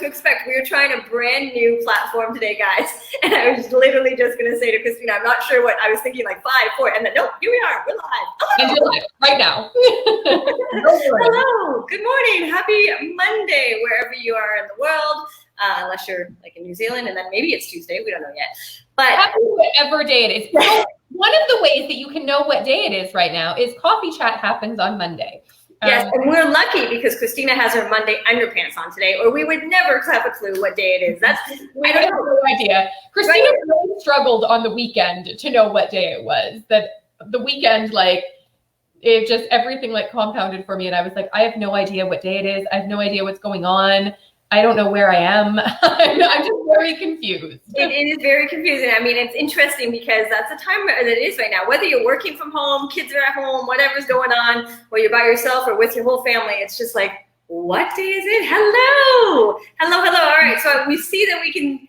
expect. We are trying a brand new platform today, guys. And I was literally just going to say to Christina, I'm not sure what I was thinking, like 5, 4, and then nope, here we are. We're live. And you're live right now. Hello. Good morning. Happy Monday, wherever you are in the world. Unless you're like in New Zealand, and then maybe it's Tuesday. We don't know yet. But happy whatever day it is. So one of the ways that you can know what day it is right now is Coffee Chat happens on Monday. Yes, and we're lucky because Christina has her Monday underpants on today, or we would never have a clue what day it is. We don't have no idea. Christina really struggled on the weekend to know what day it was. That the weekend, like, it just everything like compounded for me, and I was like, I have no idea what day it is. I have no idea what's going on. I don't know where I am. I'm just very confused. It is very confusing. I mean, it's interesting because that's the time that it is right now. Whether you're working from home, kids are at home, whatever's going on, or you're by yourself or with your whole family, it's just like, what day is it? Hello. Hello, hello. All right, so we see that we can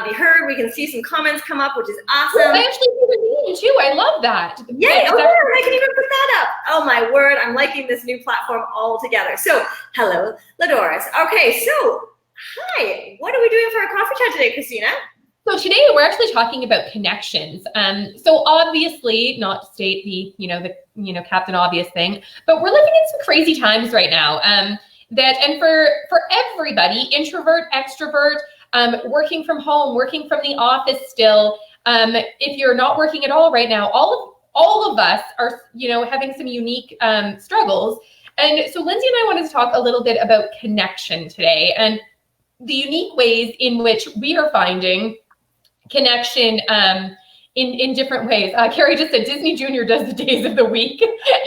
be heard. We can see some comments come up, which is awesome. Oh, I actually see the name too. I love that. Yay. Oh, yeah, I can even put that up. Oh, my word. I'm liking this new platform altogether. So, hello, Ladoris. Okay, so, hi. What are we doing for our coffee chat today, Christina? So today we're actually talking about connections. So obviously, not to state the Captain Obvious thing, but we're living in some crazy times right now. And for everybody, introvert, extrovert, working from home, working from the office still. If you're not working at all right now, all of us are, having some unique struggles. And so Lindsay and I wanted to talk a little bit about connection today and the unique ways in which we are finding connection in different ways. Carrie just said Disney Junior does the days of the week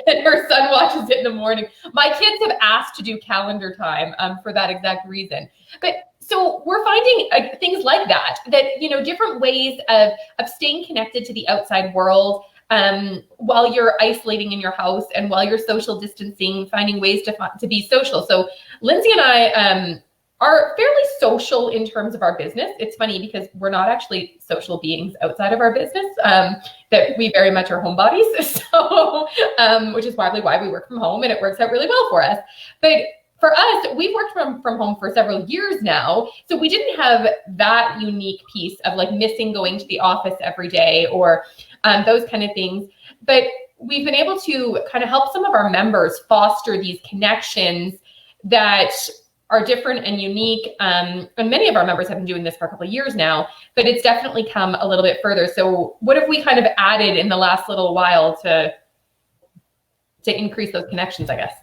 and her son watches it in the morning. My kids have asked to do calendar time for that exact reason. But so we're finding things like that, different ways of staying connected to the outside world while you're isolating in your house and while you're social distancing, finding ways to be social. So Lindsay and I are fairly social in terms of our business. It's funny because we're not actually social beings outside of our business, that we very much are homebodies. So, which is probably why we work from home, and it works out really well for us. But for us, we've worked from home for several years now. So we didn't have that unique piece of like missing going to the office every day or those kind of things. But we've been able to kind of help some of our members foster these connections that are different and unique. And many of our members have been doing this for a couple of years now, but it's definitely come a little bit further. So what have we kind of added in the last little while to increase those connections, I guess?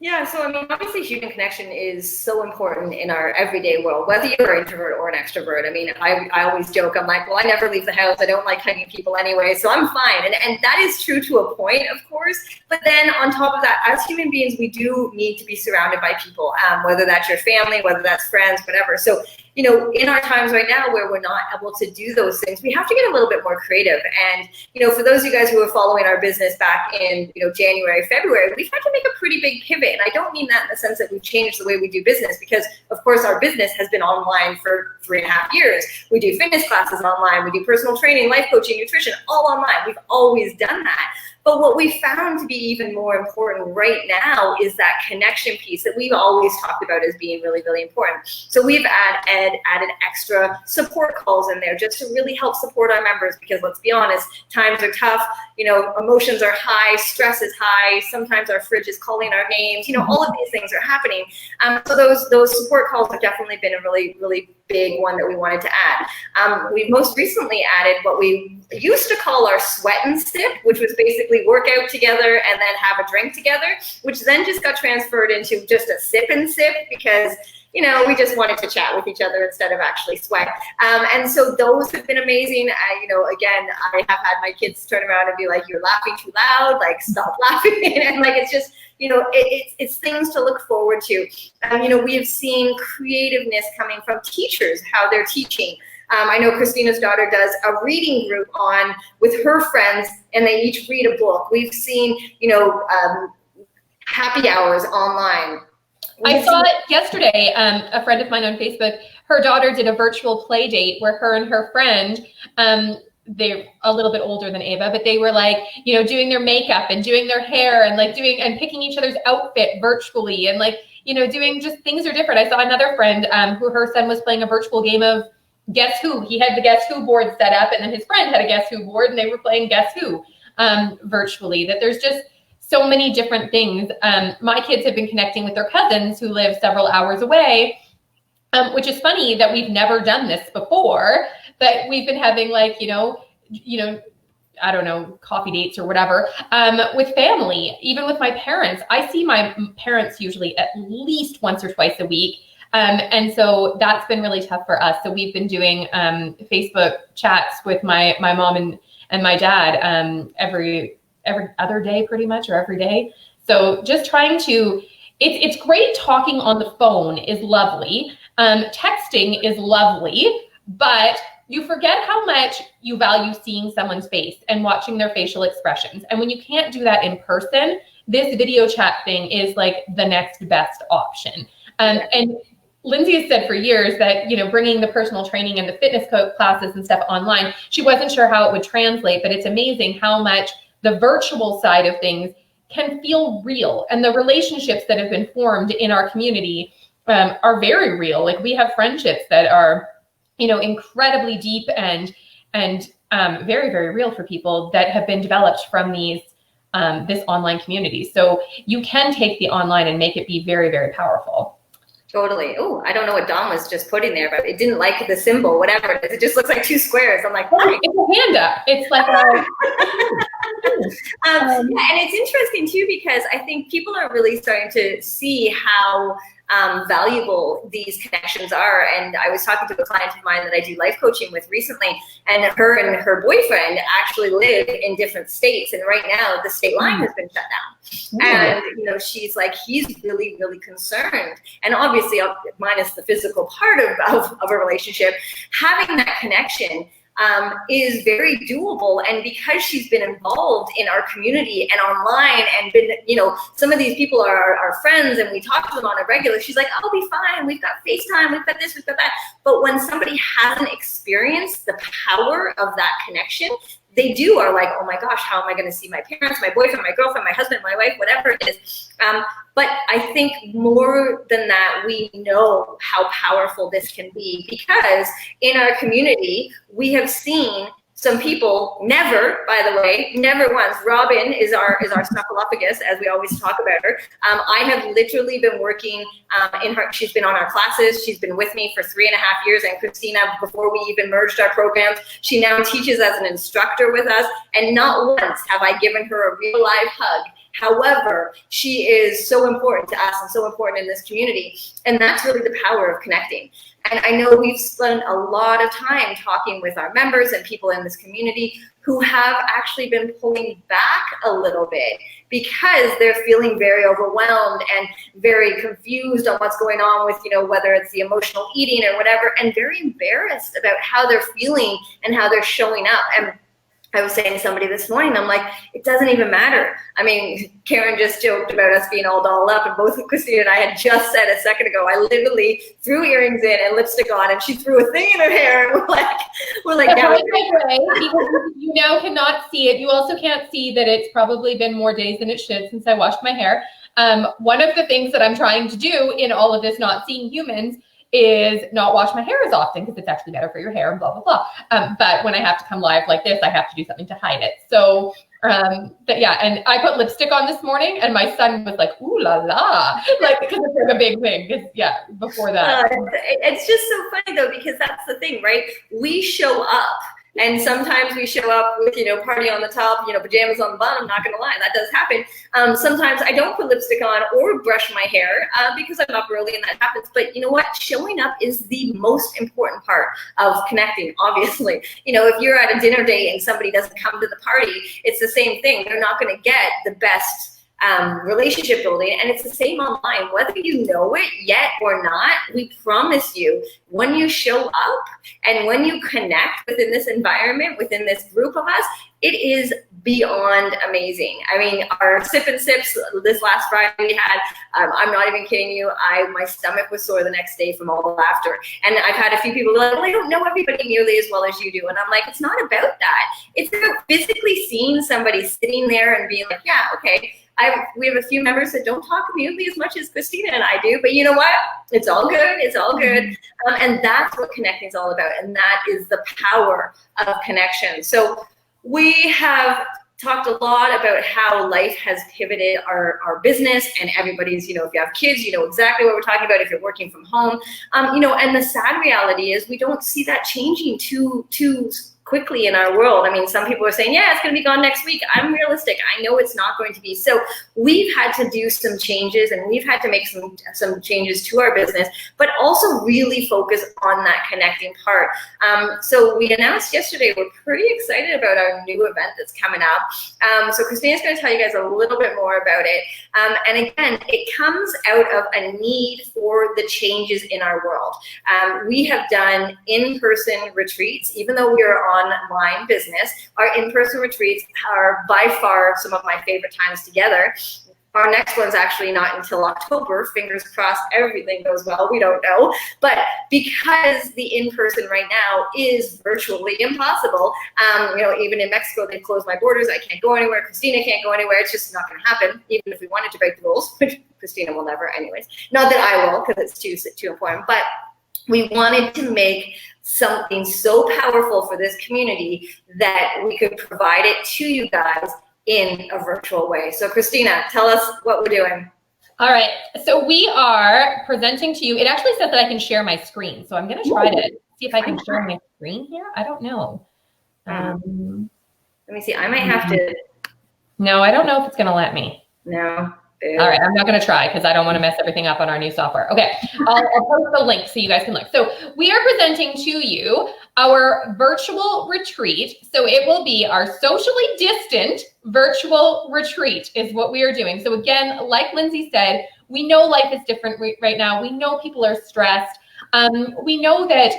Yeah, so I mean, obviously human connection is so important in our everyday world, whether you're an introvert or an extrovert. I mean, I always joke, I'm like, well, I never leave the house. I don't like hugging people anyway, so I'm fine. And that is true to a point, of course. But then on top of that, as human beings, we do need to be surrounded by people, whether that's your family, whether that's friends, whatever. So, in our times right now where we're not able to do those things, we have to get a little bit more creative. And, for those of you guys who are following our business back in, January, February, we've had to make a pretty big pivot. And I don't mean that in the sense that we've changed the way we do business, because of course our business has been online for 3.5 years. We do fitness classes online, we do personal training, life coaching, nutrition, all online. We've always done that. But what we found to be even more important right now is that connection piece that we've always talked about as being really, really important. So we've added extra support calls in there just to really help support our members, because let's be honest, times are tough, emotions are high, stress is high, sometimes our fridge is calling our names, all of these things are happening. So those support calls have definitely been a really, really big one that we wanted to add. We most recently added what we used to call our sweat and sip, which was basically work out together and then have a drink together, which then just got transferred into just a sip and sip because we just wanted to chat with each other instead of actually sweat. And so those have been amazing. Again, I have had my kids turn around and be like, you're laughing too loud, like stop laughing. And like, it's just, it's things to look forward to. We have seen creativeness coming from teachers, how they're teaching. I know Christina's daughter does a reading group with her friends, and they each read a book. We've seen, happy hours online. I saw it yesterday. A friend of mine on Facebook, her daughter did a virtual play date where her and her friend, they're a little bit older than Ava, but they were like, doing their makeup and doing their hair and like and picking each other's outfit virtually. And like, doing just things are different. I saw another friend who her son was playing a virtual game of Guess Who. He had the Guess Who board set up, and then his friend had a Guess Who board, and they were playing Guess Who virtually. That there's just so many different things. My kids have been connecting with their cousins who live several hours away, which is funny that we've never done this before, but we've been having like, I don't know, coffee dates or whatever, with family, even with my parents. I see my parents usually at least once or twice a week. And so that's been really tough for us. So we've been doing Facebook chats with my mom and my dad every other day pretty much, or every day. So just trying to, it's great talking on the phone is lovely. Texting is lovely, but you forget how much you value seeing someone's face and watching their facial expressions. And when you can't do that in person, this video chat thing is like the next best option. And Lindsay has said for years that, bringing the personal training and the fitness classes and stuff online, she wasn't sure how it would translate, but it's amazing how much the virtual side of things can feel real. And the relationships that have been formed in our community are very real. Like we have friendships that are, incredibly deep and very, very real for people that have been developed from this online community. So you can take the online and make it be very, very powerful. Totally. Oh, I don't know what Dawn was just putting there, but it didn't like the symbol, whatever it is. It just looks like two squares. I'm like, oh, it's a hand up. It's like and it's interesting too, because I think people are really starting to see how valuable these connections are. And I was talking to a client of mine that I do life coaching with recently, and her boyfriend actually live in different states. And right now the state line has been shut down. And, she's like, he's really, really concerned. And obviously, minus the physical part of a relationship, having that connection is very doable. And because she's been involved in our community and online and been, some of these people are our friends and we talk to them on a regular, she's like, I'll be fine. We've got FaceTime, we've got this, we've got that. But when somebody hasn't experienced the power of that connection, they are like, oh my gosh, how am I going to see my parents, my boyfriend, my girlfriend, my husband, my wife, whatever it is. But I think more than that, we know how powerful this can be, because in our community, we have seen some people never, by the way, never once. Robin is our snuffleupagus, as we always talk about her. I have literally been working she's been on our classes. She's been with me for 3.5 years. And Christina, before we even merged our programs, she now teaches as an instructor with us. And not once have I given her a real live hug. However, she is so important to us and so important in this community. And that's really the power of connecting. And I know we've spent a lot of time talking with our members and people in this community who have actually been pulling back a little bit because they're feeling very overwhelmed and very confused on what's going on with, whether it's the emotional eating or whatever, and very embarrassed about how they're feeling and how they're showing up. And I was saying to somebody this morning, I'm like, it doesn't even matter. I mean, Karen just joked about us being all dolled up, and both Christina and I had just said a second ago, I literally threw earrings in and lipstick on, and she threw a thing in her hair, and we're like, now because you now cannot see it. You also can't see that it's probably been more days than it should since I washed my hair. One of the things that I'm trying to do in all of this not seeing humans is not wash my hair as often, because it's actually better for your hair and blah, blah, blah. But when I have to come live like this, I have to do something to hide it. So, but yeah, and I put lipstick on this morning and my son was like, ooh la la, like, because it's like a big thing. Before that. It's just so funny though, because that's the thing, right? We show up. And sometimes we show up with, party on the top, pajamas on the bottom. I'm not going to lie, that does happen. Sometimes I don't put lipstick on or brush my hair because I'm up early and that happens. But you know what? Showing up is the most important part of connecting, obviously. If you're at a dinner date and somebody doesn't come to the party, it's the same thing. They're not going to get the best relationship building. And it's the same online, whether you know it yet or not. We promise you, when you show up and when you connect within this environment, within this group of us, it is beyond amazing. I mean, our sip and sips this last Friday we had, I'm not even kidding you, my stomach was sore the next day from all the laughter. And I've had a few people like, well, I don't know everybody nearly as well as you do. And I'm like, it's not about that. It's about physically seeing somebody sitting there and being like, yeah, okay, we have a few members that don't talk nearly as much as Christina and I do, but you know what? It's all good. It's all good. And that's what connecting is all about. And that is the power of connection. So we have talked a lot about how life has pivoted our business, and everybody's, if you have kids, you know exactly what we're talking about if you're working from home. And the sad reality is we don't see that changing too quickly in our world. I mean, some people are saying, yeah, it's going to be gone next week. I'm realistic. I know it's not going to be. So we've had to do some changes, and we've had to make some changes to our business, but also really focus on that connecting part. So we announced yesterday, we're pretty excited about our new event that's coming up. So Christina's going to tell you guys a little bit more about it. And again, it comes out of a need for the changes in our world. We have done in-person retreats, even though we are online business. Our in-person retreats are by far some of my favorite times together. Our next one's actually not until October. Fingers crossed, everything goes well. We don't know. But because the in-person right now is virtually impossible, even in Mexico, they've closed my borders. I can't go anywhere. Christina can't go anywhere. It's just not going to happen, even if we wanted to break the rules, which Christina will never anyways. Not that I will, because it's too important. But we wanted to make something so powerful for this community that we could provide it to you guys in a virtual way. So Christina, tell us what we're doing. All right, so we are presenting to you. It actually says that I can share my screen. So I'm gonna try to see if I can share my screen here. I don't know. Let me see, I might have to. No, I don't know if it's gonna let me. No. All right, I'm not going to try because I don't want to mess everything up on our new software. Okay, I'll post the link so you guys can look. So we are presenting to you our virtual retreat. So it will be our socially distant virtual retreat is what we are doing. So again, like Lindsay said, we know life is different right now. We know people are stressed. We know that,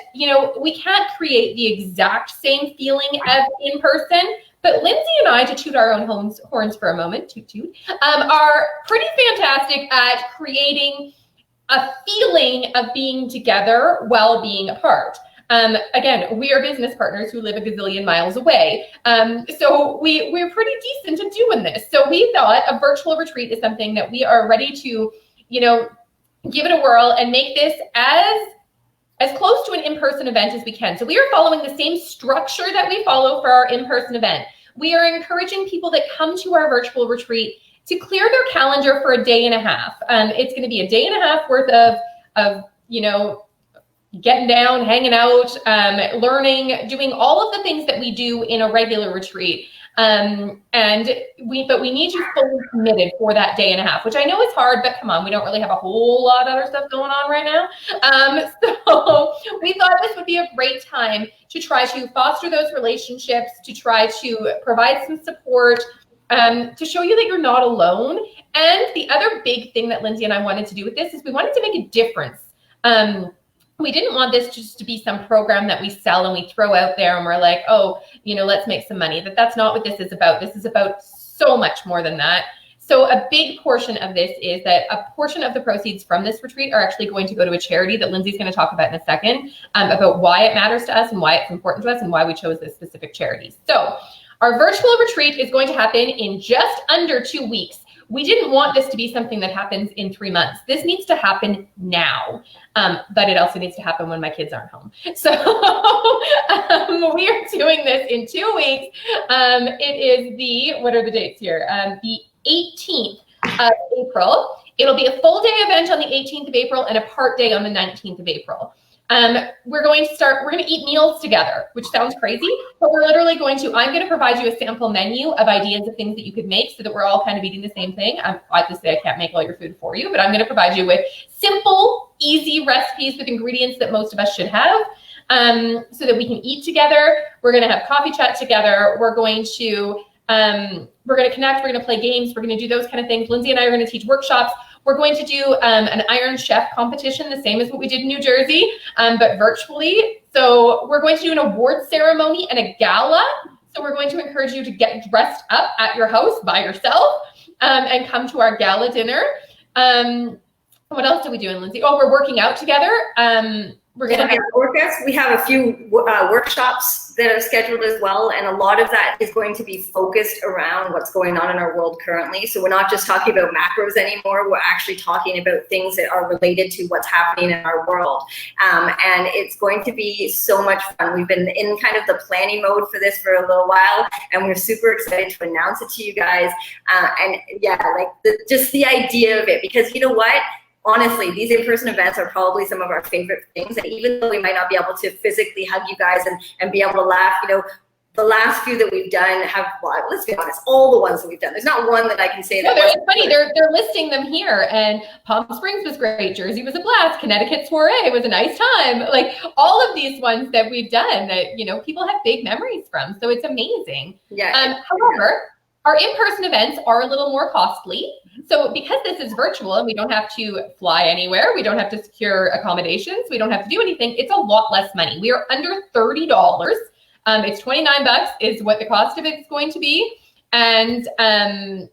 we can't create the exact same feeling as in person. But Lindsay and I, to toot our own horns for a moment, toot toot, are pretty fantastic at creating a feeling of being together while being apart. Again, we are business partners who live a gazillion miles away. So we're pretty decent at doing this. So we thought a virtual retreat is something that we are ready to, give it a whirl and make this as close to an in-person event as we can. So we are following the same structure that we follow for our in-person event. We are encouraging people that come to our virtual retreat to clear their calendar for a day and a half. It's going to be a day and a half worth of getting down, hanging out, learning, doing all of the things that we do in a regular retreat. But we need you fully committed for that day and a half, which I know is hard, but come on, we don't really have a whole lot of other stuff going on right now. So we thought this would be a great time to try to foster those relationships, to try to provide some support, to show you that you're not alone. And the other big thing that Lindsay and I wanted to do with this is we wanted to make a difference. We didn't want this just to be some program that we sell and we throw out there and we're like, oh, let's make some money. That's not what this is about. This is about so much more than that. So a big portion of this is that a portion of the proceeds from this retreat are actually going to go to a charity that Lindsay's going to talk about in a second, about why it matters to us and why it's important to us and why we chose this specific charity. So our virtual retreat is going to happen in just under 2 weeks. We didn't want this to be something that happens in 3 months. This needs to happen now, but it also needs to happen when my kids aren't home. So we are doing this in 2 weeks. It is what are the dates here? The 18th of April. It'll be a full day event on the 18th of April and a part day on the 19th of April. We're going to eat meals together, which sounds crazy, but we're literally I'm going to provide you a sample menu of ideas of things that you could make so that we're all kind of eating the same thing. Obviously, I can't make all your food for you, but I'm going to provide you with simple, easy recipes with ingredients that most of us should have, so that we can eat together. We're going to have coffee chat together. We're going to connect. We're going to play games. We're going to do those kind of things. Lindsay and I are going to teach workshops. We're going to do an Iron Chef competition, the same as what we did in New Jersey, but virtually. So we're going to do an award ceremony and a gala. So we're going to encourage you to get dressed up at your house by yourself and come to our gala dinner. What else are we doing, Lindsay? Oh, we're working out together. we're going to have workouts. We have a few workshops that are scheduled as well, and a lot of that is going to be focused around what's going on in our world currently. So we're not just talking about macros anymore. We're actually talking about things that are related to what's happening in our world, and it's going to be so much fun. We've been in kind of the planning mode for this for a little while, and we're super excited to announce it to you guys. And yeah, like just the idea of it, because you know what? Honestly, these in-person events are probably some of our favorite things. And even though we might not be able to physically hug you guys and be able to laugh, you know, the last few that we've done have, well, let's be honest, all the ones that we've done. There's not one that I can say that. No, it's funny. They're listing them here, and Palm Springs was great. Jersey was a blast. Connecticut soiree was a nice time. Like all of these ones that we've done that, you know, people have big memories from. So it's amazing. Yeah. However, our in-person events are a little more costly. So because this is virtual and we don't have to fly anywhere, we don't have to secure accommodations, we don't have to do anything, it's a lot less money. We are under $30. It's $29 is what the cost of it is going to be. And it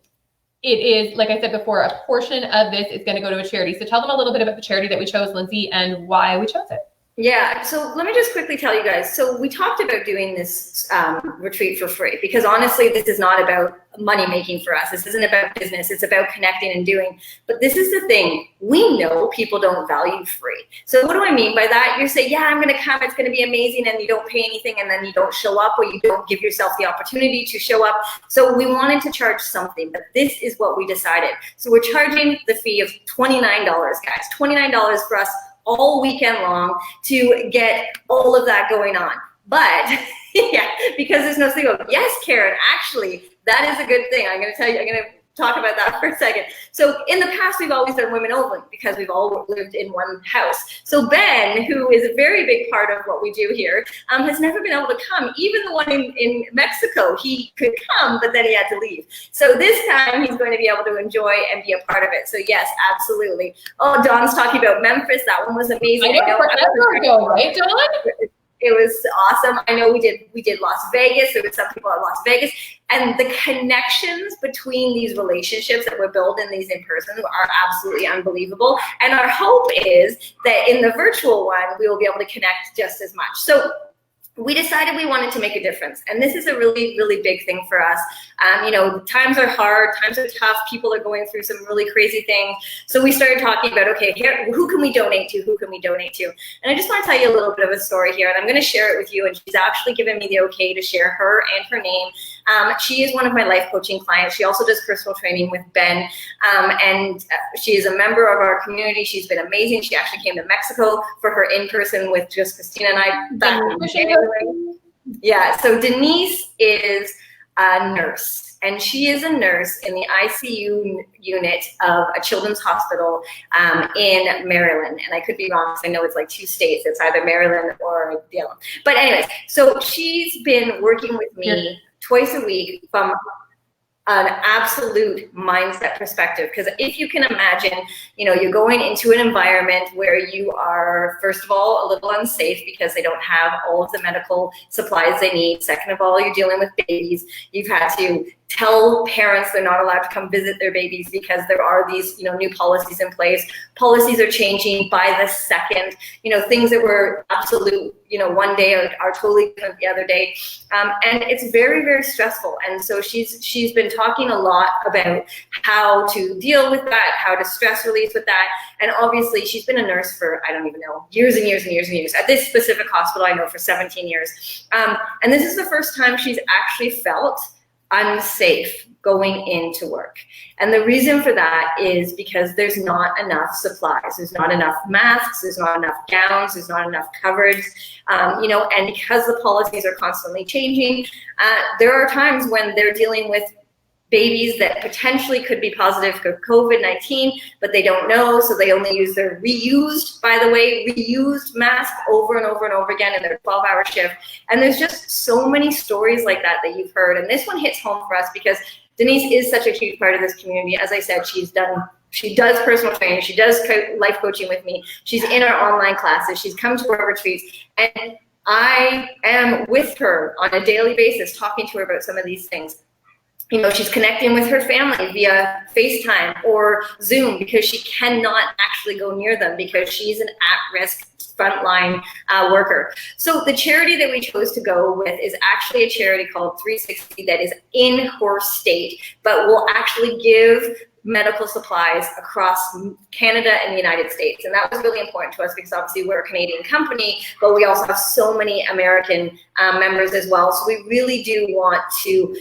is, like I said before, a portion of this is going to go to a charity. So tell them a little bit about the charity that we chose, Lindsay, and why we chose it. Yeah, so let me just quickly tell you guys. So we talked about doing this retreat for free, because honestly, this is not about money making for us. This isn't about business. It's about connecting and doing. But this is the thing. We know people don't value free. So what do I mean by that? You say, yeah, I'm going to come. It's going to be amazing. And you don't pay anything. And then you don't show up, or you don't give yourself the opportunity to show up. So we wanted to charge something. But this is what we decided. So we're charging the fee of $29, guys. $29 for us all weekend long to get all of that going on. But yeah, because there's no single, yes, Karen, actually, that is a good thing. I'm going to talk about that for a second. So in the past, we've always done women only because we've all lived in one house. So Ben, who is a very big part of what we do here, has never been able to come. Even the one in Mexico, he could come, but then he had to leave. So this time he's going to be able to enjoy and be a part of it. So yes, absolutely. Oh, Dawn's talking about Memphis. That one was amazing. I know forever ago, right, Dawn? It was awesome. I know we did Las Vegas. There were some people at Las Vegas, and the connections between these relationships that we're building these in person are absolutely unbelievable. And our hope is that in the virtual one, we will be able to connect just as much. So we decided we wanted to make a difference. And this is a really, really big thing for us. You know, times are hard, times are tough. People are going through some really crazy things. So we started talking about, okay, here, who can we donate to? Who can we donate to? And I just want to tell you a little bit of a story here, and I'm going to share it with you. And she's actually given me the okay to share her and her name. She is one of my life coaching clients. She also does personal training with Ben. And she is a member of our community. She's been amazing. She actually came to Mexico for her in-person with just Christina and I back in January. Yeah, so Denise is a nurse, and she is a nurse in the ICU unit of a children's hospital in Maryland. And I could be wrong, because I know it's like 2 states. It's either Maryland or the other. But anyways, so she's been working with me twice a week from an absolute mindset perspective. Because if you can imagine, you know, you're going into an environment where you are, first of all, a little unsafe because they don't have all of the medical supplies they need. Second of all, you're dealing with babies. You've had to tell parents they're not allowed to come visit their babies because there are these, you know, new policies in place. Policies are changing by the second. You know, things that were absolute, you know, one day are totally different the other day. And it's very, very stressful. And so she's been talking a lot about how to deal with that, how to stress release with that. And obviously she's been a nurse for, I don't even know, years and years and years and years. At this specific hospital, I know for 17 years. And this is the first time she's actually felt unsafe going into work. And the reason for that is because there's not enough supplies. There's not enough masks. There's not enough gowns. There's not enough coverage. You know, and because the policies are constantly changing, there are times when they're dealing with babies that potentially could be positive for COVID-19, but they don't know, so they only use their reused mask over and over and over again in their 12-hour shift. And there's just so many stories like that you've heard. And this one hits home for us because Denise is such a huge part of this community. As I said, she does personal training, she does life coaching with me, she's in our online classes, she's come to our retreats, and I am with her on a daily basis talking to her about some of these things. You know, she's connecting with her family via FaceTime or Zoom because she cannot actually go near them because she's an at-risk frontline worker. So the charity that we chose to go with is actually a charity called 360 that is in her state, but will actually give medical supplies across Canada and the United States. And that was really important to us because obviously we're a Canadian company, but we also have so many American members as well. So we really do want to,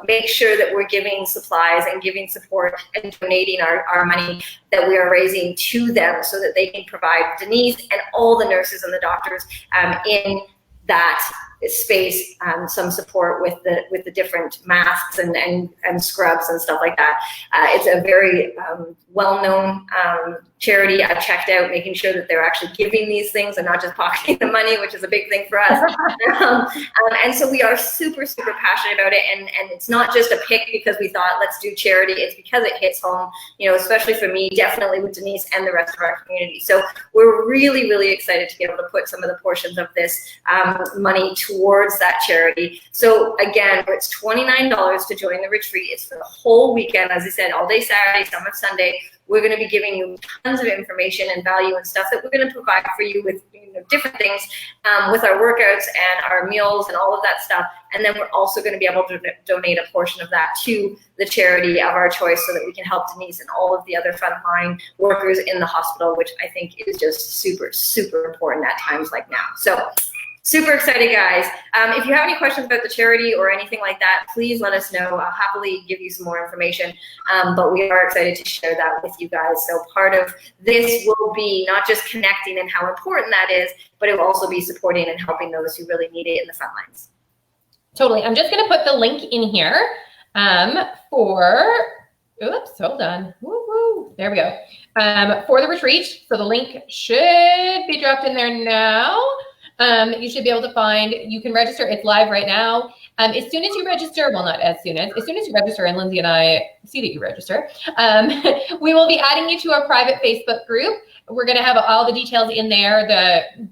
make sure that we're giving supplies and giving support and donating our money that we are raising to them so that they can provide Denise and all the nurses and the doctors in that space some support with the different masks and scrubs and stuff like that. It's a very well-known charity. I've checked out, making sure that they're actually giving these things and not just pocketing the money, which is a big thing for us. And so we are super, super passionate about it. And it's not just a pick because we thought, let's do charity. It's because it hits home, especially for me, definitely with Denise and the rest of our community. So we're really, really excited to be able to put some of the portions of this money towards that charity. So again, it's $29 to join the retreat. It's for the whole weekend, as I said, all day Saturday, some of Sunday. We're going to be giving you tons of information and value and stuff that we're going to provide for you with different things with our workouts and our meals and all of that stuff. And then we're also going to be able to donate a portion of that to the charity of our choice so that we can help Denise and all of the other frontline workers in the hospital, which I think is just super, super important at times like now. So super excited, guys. If you have any questions about the charity or anything like that, please let us know. I'll happily give you some more information, but we are excited to share that with you guys. So part of this will be not just connecting and how important that is, but it will also be supporting and helping those who really need it in the front lines. Totally. I'm just going to put the link in here oops, hold on. Woo-woo. There we go. For the retreat. So the link should be dropped in there now. You should be able to find, you can register, it's live right now. As soon as you register, well, not as soon as you register, and Lindsay and I see that you register, we will be adding you to our private Facebook group. We're going to have all the details in there.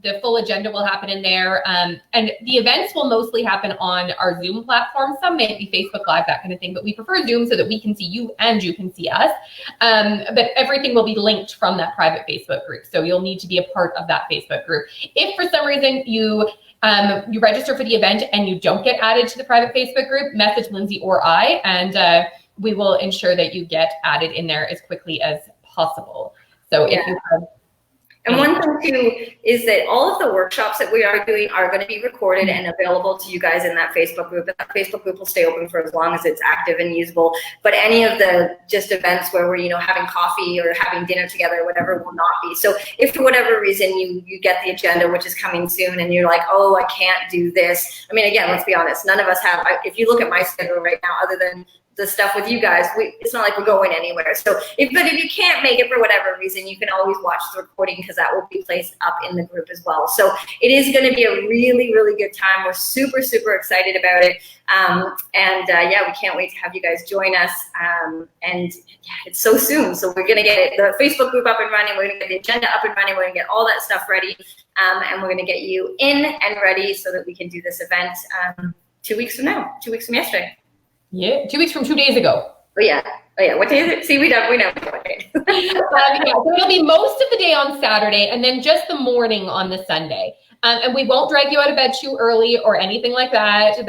The full agenda will happen in there. And the events will mostly happen on our Zoom platform. Some may be Facebook Live, that kind of thing, but we prefer Zoom so that we can see you and you can see us. But everything will be linked from that private Facebook group. So you'll need to be a part of that Facebook group. If for some reason you register for the event and you don't get added to the private Facebook group, message Lindsay or I, and we will ensure that you get added in there as quickly as possible. So if you have, and one thing too is that all of the workshops that we are doing are going to be recorded and available to you guys in that Facebook group. And that Facebook group will stay open for as long as it's active and usable. But any of the just events where we're having coffee or having dinner together, whatever, will not be. So if for whatever reason you get the agenda, which is coming soon, and you're like, oh, I can't do this. I mean, again, let's be honest. None of us have. If you look at my schedule right now, other than the stuff with you guys, it's not like we're going anywhere. So if you can't make it for whatever reason, you can always watch the recording because that will be placed up in the group as well. So it is going to be a really, really good time. We're super, super excited about it. Yeah, we can't wait to have you guys join us. And yeah, it's so soon. So we're going to get the Facebook group up and running. We're going to get the agenda up and running. We're going to get all that stuff ready. And we're going to get you in and ready so that we can do this event 2 weeks from now, 2 weeks from yesterday. Yeah, 2 weeks from 2 days ago. Oh yeah. What day is it? See, we know. Yeah, so it'll be most of the day on Saturday and then just the morning on the Sunday. And we won't drag you out of bed too early or anything like that.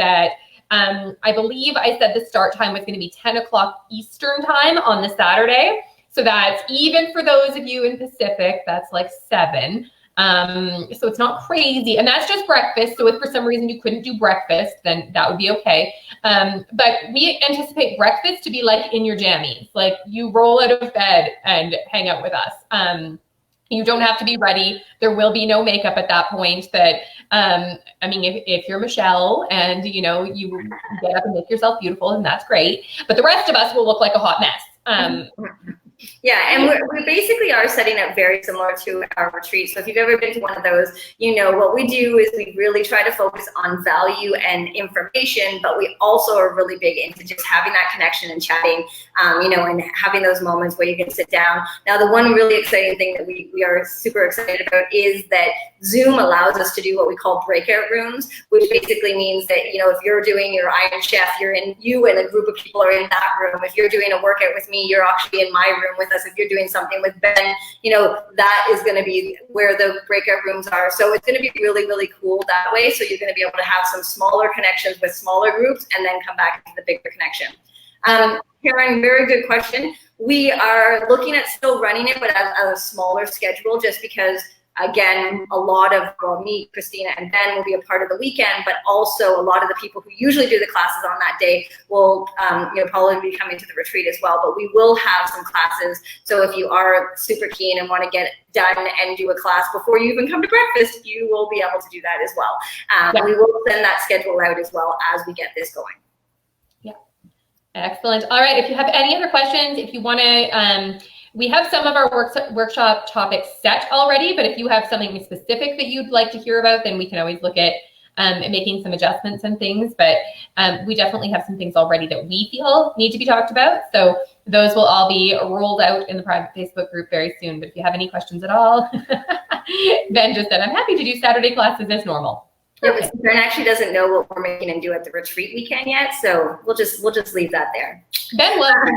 I believe I said the start time was going to be 10 o'clock Eastern time on the Saturday. So that's even for those of you in Pacific, that's like 7. So it's not crazy, and that's just breakfast. So if for some reason you couldn't do breakfast, then that would be okay. But we anticipate breakfast to be like in your jammies, like you roll out of bed and hang out with us. You don't have to be ready. There will be no makeup at that point. If you're Michelle and you get up and make yourself beautiful, and that's great. But the rest of us will look like a hot mess. Yeah, and we basically are setting up very similar to our retreat. So if you've ever been to one of those, what we do is we really try to focus on value and information, but we also are really big into just having that connection and chatting, and having those moments where you can sit down. Now, the one really exciting thing that we are super excited about is that Zoom allows us to do what we call breakout rooms, which basically means that, if you're doing your Iron Chef, you and a group of people are in that room. If you're doing a workout with me, you're actually in my room. room with us. If you're doing something with Ben, you know, that is going to be where the breakout rooms are. So it's going to be really, really cool that way. So you're going to be able to have some smaller connections with smaller groups and then come back to the bigger connection. Karen, very good question. We are looking at still running it, but as a smaller schedule, just because, again, a lot of, well, me, Christina, and Ben will be a part of the weekend, but also a lot of the people who usually do the classes on that day will, you know, probably be coming to the retreat as well. But we will have some classes. So if you are super keen and want to get done and do a class before you even come to breakfast, you will be able to do that as well. We will send that schedule out as well as we get this going. Excellent. All right. If you have any other questions, if you want to, we have some of our workshop topics set already, but if you have something specific that you'd like to hear about, then we can always look at making some adjustments and things. But we definitely have some things already that we feel need to be talked about. So those will all be rolled out in the private Facebook group very soon. But if you have any questions at all, Ben just said, I'm happy to do Saturday classes as normal. Yeah, but Ben actually doesn't know what we're making him do at the retreat weekend yet, so we'll just leave that there. Ben loves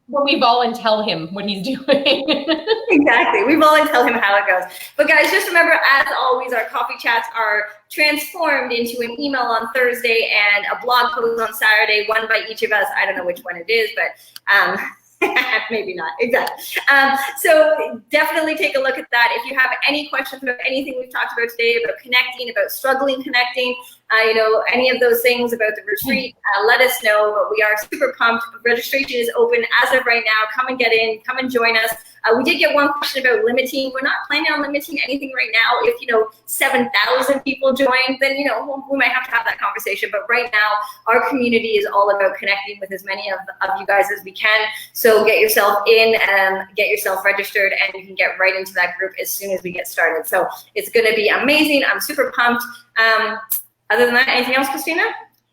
when we volunteer him what he's doing. Exactly, we volunteer him how it goes. But guys, just remember, as always, our coffee chats are transformed into an email on Thursday and a blog post on Saturday, one by each of us. I don't know which one it is, but maybe not, exactly. So definitely take a look at that. If you have any questions about anything we've talked about today, about connecting, about struggling connecting, you know, any of those things about the retreat, let us know. But we are super pumped. Registration is open as of right now. Come and get in, come and join us. We did get one question about limiting. We're not planning on limiting anything right now. If, you know, 7,000 people join, then, you know, we might have to have that conversation. But right now, our community is all about connecting with as many of you guys as we can. So get yourself in and get yourself registered, and you can get right into that group as soon as we get started. So it's going to be amazing. I'm super pumped. Other than that, anything else, Christina?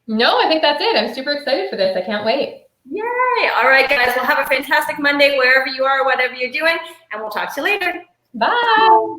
No, I think that's it. I'm super excited for this. I can't wait. Yay. All right, guys. Well, have a fantastic Monday wherever you are, whatever you're doing, and we'll talk to you later. Bye.